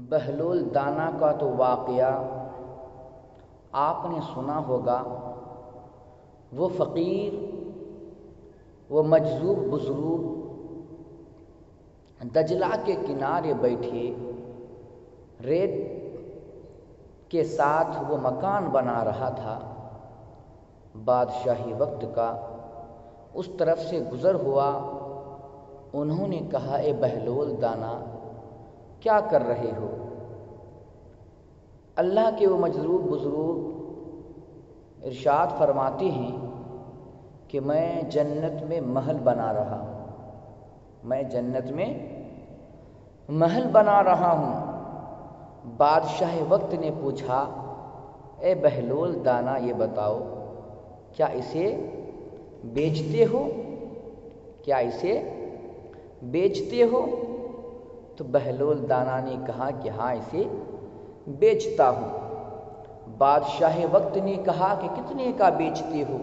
بہلول دانا کا تو واقعہ آپ نے سنا ہوگا۔ وہ فقیر، وہ مجذوب بزرگ دجلہ کے کنارے بیٹھے ریت کے ساتھ وہ مکان بنا رہا تھا۔ بادشاہی وقت کا اس طرف سے گزر ہوا۔ انہوں نے کہا، اے بہلول دانا، کیا کر رہے ہو؟ اللہ کے وہ مجذوب بزرگ ارشاد فرماتے ہیں کہ میں جنت میں محل بنا رہا ہوں، میں جنت میں محل بنا رہا ہوں۔ بادشاہ وقت نے پوچھا، اے بہلول دانا، یہ بتاؤ، کیا اسے بیچتے ہو؟ کیا اسے بیچتے ہو؟ تو بہلول دانا نے کہا کہ ہاں، اسے بیچتا ہوں۔ بادشاہ وقت نے کہا کہ کتنے کا بیچتے ہو؟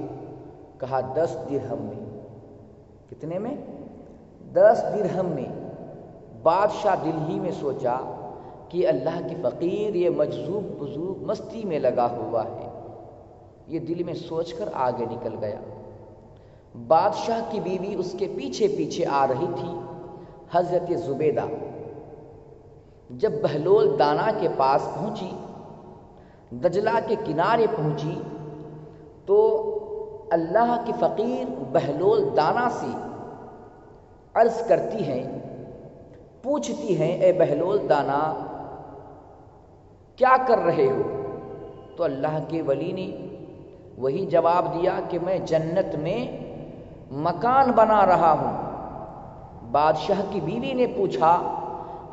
کہا 10 درہم میں۔ کتنے میں؟ 10 درہم میں۔ بادشاہ دل ہی میں سوچا کہ اللہ کے فقیر، یہ مجذوب بزرگ مستی میں لگا ہوا ہے۔ یہ دل میں سوچ کر آگے نکل گیا۔ بادشاہ کی بیوی اس کے پیچھے پیچھے آ رہی تھی، حضرت زبیدہ۔ جب بہلول دانا کے پاس پہنچی، دجلہ کے کنارے پہنچی، تو اللہ کی فقیر بہلول دانا سے عرض کرتی ہیں، پوچھتی ہیں، اے بہلول دانا، کیا کر رہے ہو؟ تو اللہ کے ولی نے وہی جواب دیا کہ میں جنت میں مکان بنا رہا ہوں۔ بادشاہ کی بیوی نے پوچھا،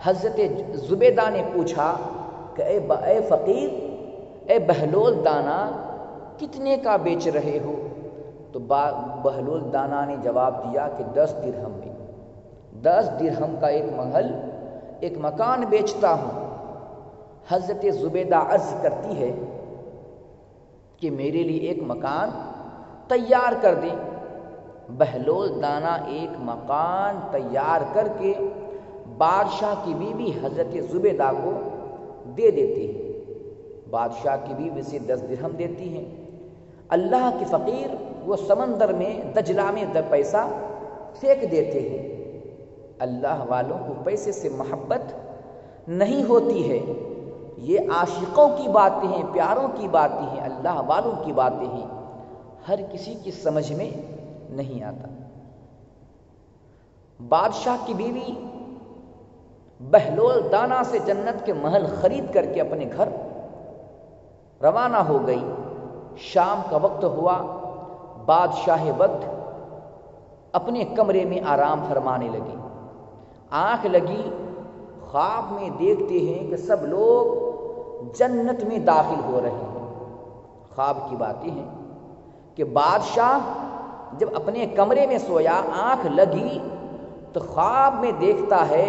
حضرت زبیدہ نے پوچھا کہ اے فقیر، اے بہلول دانا، کتنے کا بیچ رہے ہو؟ تو بہلول دانا نے جواب دیا کہ 10 درہم میں۔ 10 درہم کا ایک مکان بیچتا ہوں۔ حضرت زبیدہ عرض کرتی ہے کہ میرے لیے ایک مکان تیار کر دیں۔ بہلول دانا ایک مکان تیار کر کے بادشاہ کی بیوی حضرت زبیدہ کو دے دیتے ہیں۔ بادشاہ کی بیوی سے 10 درہم دیتی ہیں۔ اللہ کے فقیر وہ سمندر میں، دجلہ میں پیسہ پھینک دیتے ہیں۔ اللہ والوں کو پیسے سے محبت نہیں ہوتی ہے۔ یہ عاشقوں کی باتیں ہیں، پیاروں کی باتیں ہیں، اللہ والوں کی باتیں ہیں، ہر کسی کی سمجھ میں نہیں آتا۔ بادشاہ کی بیوی بہلول دانا سے جنت کے محل خرید کر کے اپنے گھر روانہ ہو گئی۔ شام کا وقت ہوا، بادشاہ وقت اپنے کمرے میں آرام فرمانے لگی۔ آنکھ لگی، خواب میں دیکھتے ہیں کہ سب لوگ جنت میں داخل ہو رہے ہیں۔ خواب کی باتیں ہیں کہ بادشاہ جب اپنے کمرے میں سویا، آنکھ لگی تو خواب میں دیکھتا ہے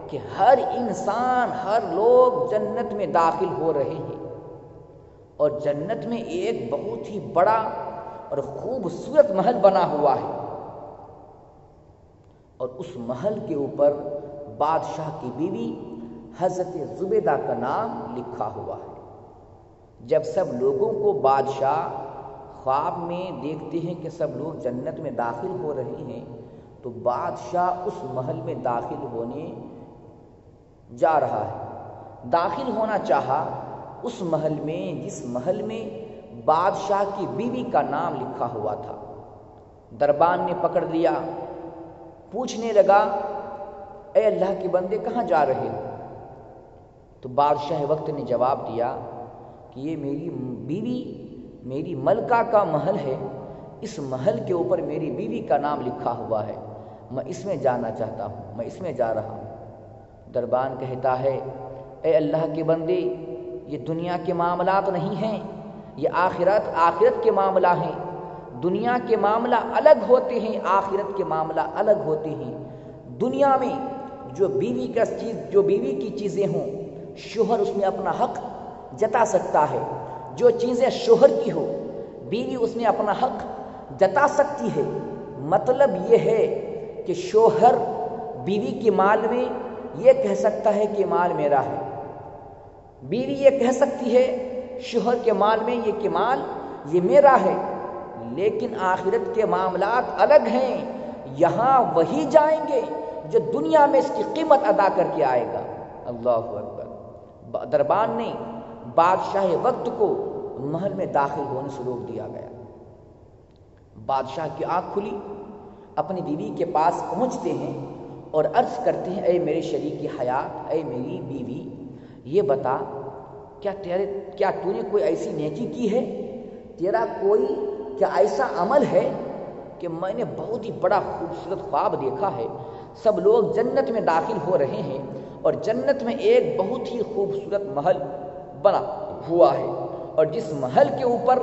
کہ ہر انسان، ہر لوگ جنت میں داخل ہو رہے ہیں، اور جنت میں ایک بہت ہی بڑا اور خوبصورت محل بنا ہوا ہے، اور اس محل کے اوپر بادشاہ کی بیوی حضرت زبیدہ کا نام لکھا ہوا ہے۔ جب سب لوگوں کو بادشاہ خواب میں دیکھتے ہیں کہ سب لوگ جنت میں داخل ہو رہے ہیں، تو بادشاہ اس محل میں داخل ہونے جا رہا ہے۔ داخل ہونا چاہا اس محل میں جس محل میں بادشاہ کی بیوی کا نام لکھا ہوا تھا۔ دربان نے پکڑ لیا، پوچھنے لگا، اے اللہ کے بندے، کہاں جا رہے ہو؟ تو بادشاہ وقت نے جواب دیا کہ یہ میری بیوی، میری ملکہ کا محل ہے، اس محل کے اوپر میری بیوی کا نام لکھا ہوا ہے، میں اس میں جانا چاہتا ہوں، میں اس میں جا رہا ہوں۔ دربان کہتا ہے، اے اللہ کے بندے، یہ دنیا کے معاملات نہیں ہیں، یہ آخرت کے معاملہ ہیں۔ دنیا کے معاملہ الگ ہوتے ہیں، آخرت کے معاملہ الگ ہوتے ہیں۔ دنیا میں جو بیوی کی چیزیں ہوں، شوہر اس میں اپنا حق جتا سکتا ہے۔ جو چیزیں شوہر کی ہو، بیوی اس میں اپنا حق جتا سکتی ہے۔ مطلب یہ ہے کہ شوہر بیوی کے مال میں یہ کہہ سکتا ہے کہ مال میرا ہے، بیوی یہ کہہ سکتی ہے شوہر کے مال میں یہ مال یہ میرا ہے، لیکن آخرت کے معاملات الگ ہیں، یہاں وہی جائیں گے جو دنیا میں اس کی قیمت ادا کر کے آئے گا۔ اللہ اکبر۔ دربان نے بادشاہ وقت کو محل میں داخل ہونے سے روک دیا گیا۔ بادشاہ کی آنکھ کھلی، اپنی بیوی کے پاس پہنچتے ہیں اور عرض کرتے ہیں اے میرے شریک حیات، اے میری بیوی، یہ بتا کیا تو نے کوئی ایسی نیکی کی ہے، تیرا کوئی کیا ایسا عمل ہے کہ میں نے بہت ہی بڑا خوبصورت خواب دیکھا ہے، سب لوگ جنت میں داخل ہو رہے ہیں اور جنت میں ایک بہت ہی خوبصورت محل بنا ہوا ہے اور جس محل کے اوپر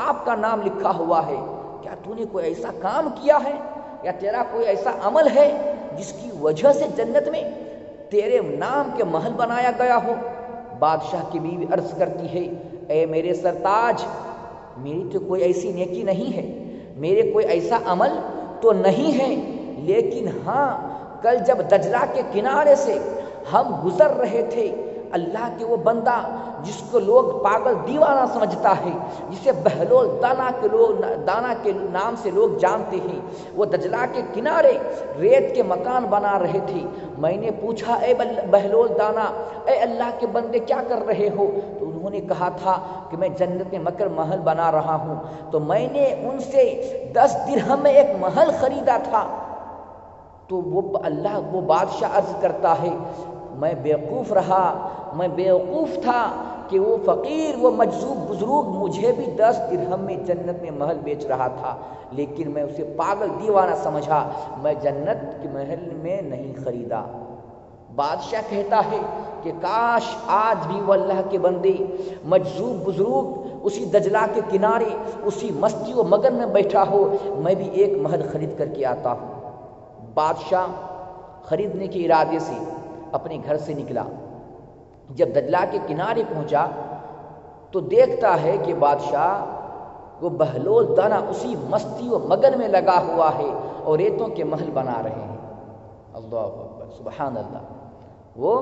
آپ کا نام لکھا ہوا ہے، کیا تو نے کوئی ایسا کام کیا ہے یا تیرا کوئی ایسا عمل ہے جس کی وجہ سے جنت میں تیرے نام کے محل بنایا گیا ہو؟ بادشاہ کی بیوی عرض کرتی ہے اے میرے سرتاج، میری تو کوئی ایسی نیکی نہیں ہے، میرے کوئی ایسا عمل تو نہیں ہے، لیکن ہاں کل جب دجلہ کے کنارے سے ہم گزر رہے تھے، اللہ کے وہ بندہ جس کو لوگ پاگل دیوانہ سمجھتا ہے، جسے بہلول دانا کے نام سے لوگ جانتے ہیں، وہ دجلہ کے کنارے ریت کے مکان بنا رہے تھے۔ میں نے پوچھا اے بہلول دانا، اے اللہ کے بندے کیا کر رہے ہو؟ تو انہوں نے کہا تھا کہ میں جنت میں مکر محل بنا رہا ہوں، تو میں نے ان سے 10 درہم میں ایک محل خریدا تھا۔ تو وہ بادشاہ عرض کرتا ہے میں بیوقوف رہا، میں بیوقوف تھا کہ وہ فقیر، وہ مجذوب بزرگ مجھے بھی 10 درہم میں جنت میں محل بیچ رہا تھا، لیکن میں اسے پاگل دیوانہ سمجھا، میں جنت کے محل میں نہیں خریدا۔ بادشاہ کہتا ہے کہ کاش آج بھی وہ اللہ کے بندے مجذوب بزرگ اسی دجلہ کے کنارے اسی مستی و مگن میں بیٹھا ہو، میں بھی ایک محل خرید کر کے آتا ہوں۔ بادشاہ خریدنے کے ارادے سے اپنے گھر سے نکلا، جب دجلہ کے کنارے پہنچا تو دیکھتا ہے کہ بادشاہ وہ بہلول دانا اسی مستی و مگن میں لگا ہوا ہے اور ریتوں کے محل بنا رہے ہیں۔ اللہ اکبر، سبحان اللہ، وہ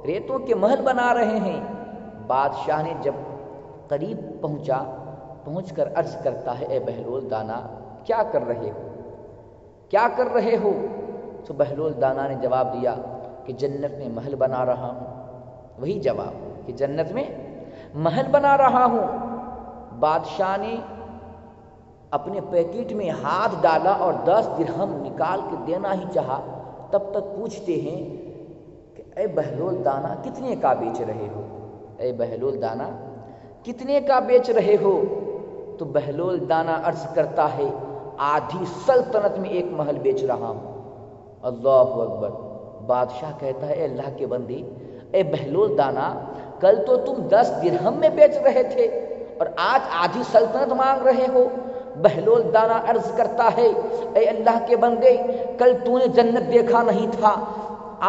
ریتوں کے محل بنا رہے ہیں۔ بادشاہ نے جب قریب پہنچ کر عرض کرتا ہے اے بہلول دانا کیا کر رہے ہو، کیا کر رہے ہو؟ تو بہلول دانا نے جواب دیا کہ جنت میں محل بنا رہا ہوں۔ وہی جواب کہ جنت میں محل بنا رہا ہوں۔ بادشاہ نے اپنے پیکٹ میں ہاتھ ڈالا اور 10 درہم نکال کے دینا ہی چاہا، تب تک پوچھتے ہیں کہ اے بہلول دانا کتنے کا بیچ رہے ہو؟ اے بہلول دانا کتنے کا بیچ رہے ہو؟ تو بہلول دانا عرض کرتا ہے آدھی سلطنت میں ایک محل بیچ رہا ہوں۔ اللہ اکبر۔ بادشاہ کہتا ہے اے اللہ کے بندے، اے بہلول دانا، کل تو تم 10 درہم میں بیچ رہے تھے اور آج آدھی سلطنت مانگ رہے ہو۔ بہلول دانا عرض کرتا ہے اے اللہ کے بندے، کل تو نے جنت دیکھا نہیں تھا،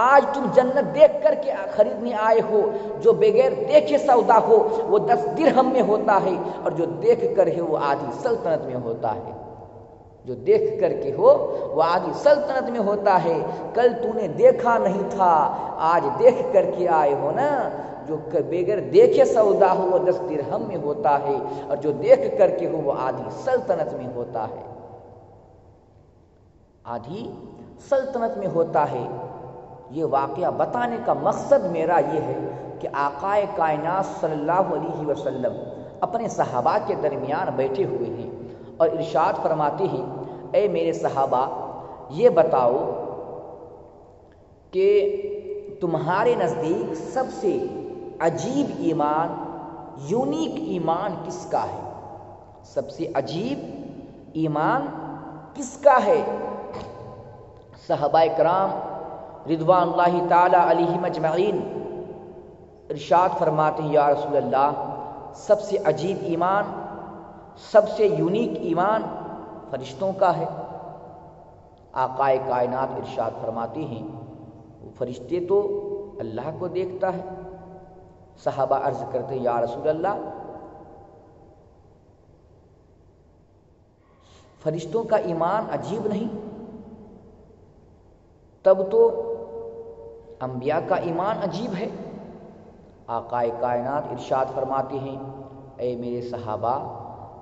آج تم جنت دیکھ کر کے خریدنے آئے ہو۔ جو بغیر دیکھے سودا ہو وہ 10 درہم میں ہوتا ہے اور جو دیکھ کر ہے وہ آدھی سلطنت میں ہوتا ہے۔ جو دیکھ کر کے ہو وہ آدھی سلطنت میں ہوتا ہے۔ کل تو نے دیکھا نہیں تھا، آج دیکھ کر کے آئے ہو نا۔ جو بغیر دیکھے سودا ہو وہ 10 درہم میں ہوتا ہے اور جو دیکھ کر کے ہو وہ آدھی سلطنت میں ہوتا ہے، آدھی سلطنت میں ہوتا ہے۔ یہ واقعہ بتانے کا مقصد میرا یہ ہے کہ آقا کائنات صلی اللہ علیہ وسلم اپنے صحابہ کے درمیان بیٹھے ہوئے ہیں اور ارشاد فرماتے ہیں اے میرے صحابہ یہ بتاؤ کہ تمہارے نزدیک سب سے عجیب ایمان، یونیک ایمان کس کا ہے؟ سب سے عجیب ایمان کس کا ہے؟ صحابہ کرام رضوان اللہ تعالی علیہم اجمعین ارشاد فرماتے ہیں یا رسول اللہ سب سے عجیب ایمان، سب سے یونیک ایمان فرشتوں کا ہے۔ آقا کائنات ارشاد فرماتے ہیں وہ فرشتے تو اللہ کو دیکھتا ہے۔ صحابہ عرض کرتے ہیں یا رسول اللہ فرشتوں کا ایمان عجیب نہیں، تب تو انبیاء کا ایمان عجیب ہے۔ آقائے کائنات ارشاد فرماتے ہیں اے میرے صحابہ،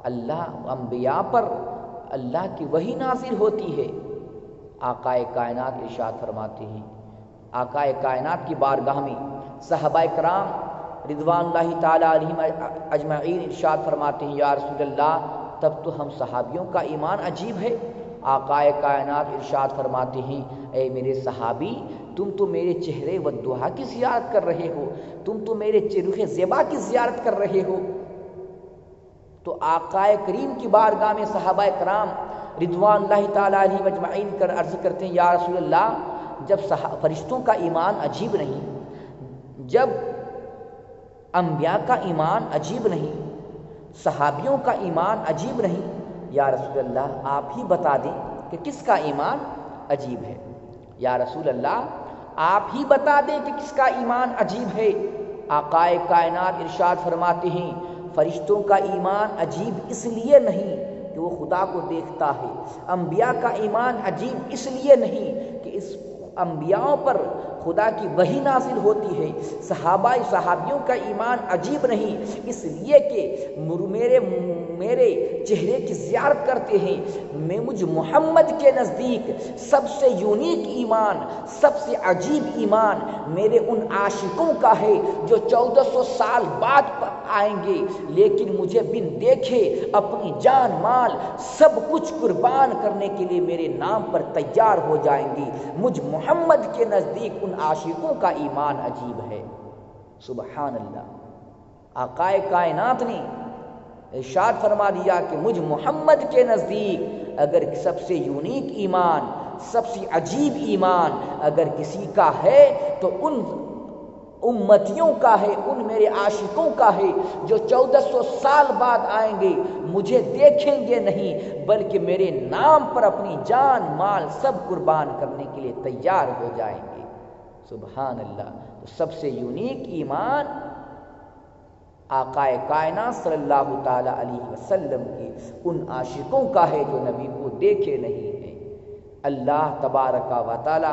اللہ انبیاء پر اللہ کی وحی نازل ہوتی ہے۔ آقائے کائنات ارشاد فرماتے ہیں، آقائے کائنات کی بارگاہ میں صحابہ کرام رضوان اللہ تعالی علیہم اجمعین ارشاد فرماتے ہیں یا رسول اللہ تب تو ہم صحابیوں کا ایمان عجیب ہے۔ آقائے کائنات ارشاد فرماتے ہیں اے میرے صحابی، تم تو میرے چہرے والضحیٰ کی زیارت کر رہے ہو، تم تو میرے رخ زیبا کی زیارت کر رہے ہو۔ تو آقائے کریم کی بارگاہ میں صحابہ کرام رضوان اللہ تعالی علیہم اجمعین کر عرض کرتے ہیں یا رسول اللہ جب فرشتوں کا ایمان عجیب نہیں، جب انبیاء کا ایمان عجیب نہیں، صحابیوں کا ایمان عجیب نہیں، یا رسول اللہ آپ ہی بتا دیں کہ کس کا ایمان عجیب ہے۔ یا رسول اللہ آپ ہی بتا دیں کہ کس کا ایمان عجیب ہے۔ آقائے کائنات ارشاد فرماتے ہیں فرشتوں کا ایمان عجیب اس لیے نہیں کہ وہ خدا کو دیکھتا ہے، انبیاء کا ایمان عجیب اس لیے نہیں کہ اس انبیاء پر خدا کی وحی نازل ہوتی ہے، صحابیوں کا ایمان عجیب نہیں اس لیے کہ میرے چہرے کی زیارت کرتے ہیں۔ مجھ محمد کے نزدیک سب سے یونیک ایمان، سب سے عجیب ایمان میرے ان عاشقوں کا ہے جو 1400 سال بعد آئیں گے، لیکن مجھے بن دیکھے اپنی جان مال سب کچھ قربان کرنے کے لیے میرے نام پر تیار ہو جائیں گی۔ مجھ محمد کے نزدیک ان عاشقوں کا ایمان عجیب ہے۔ سبحان اللہ، آقائے کائنات نے ارشاد فرما دیا کہ مجھ محمد کے نزدیک اگر سب سے یونیک ایمان، سب سے عجیب ایمان اگر کسی کا ہے تو ان امتیوں کا ہے، ان میرے عاشقوں کا ہے جو 1400 سال بعد آئیں گے، مجھے دیکھیں گے نہیں بلکہ میرے نام پر اپنی جان مال سب قربان کرنے کے لیے تیار ہو جائیں گے۔ سبحان اللہ، سب سے یونیک ایمان آقائے کائنات صلی اللہ تعالی علیہ وسلم کی ان عاشقوں کا ہے جو نبی کو دیکھے نہیں ہیں۔ اللہ تبارک و تعالی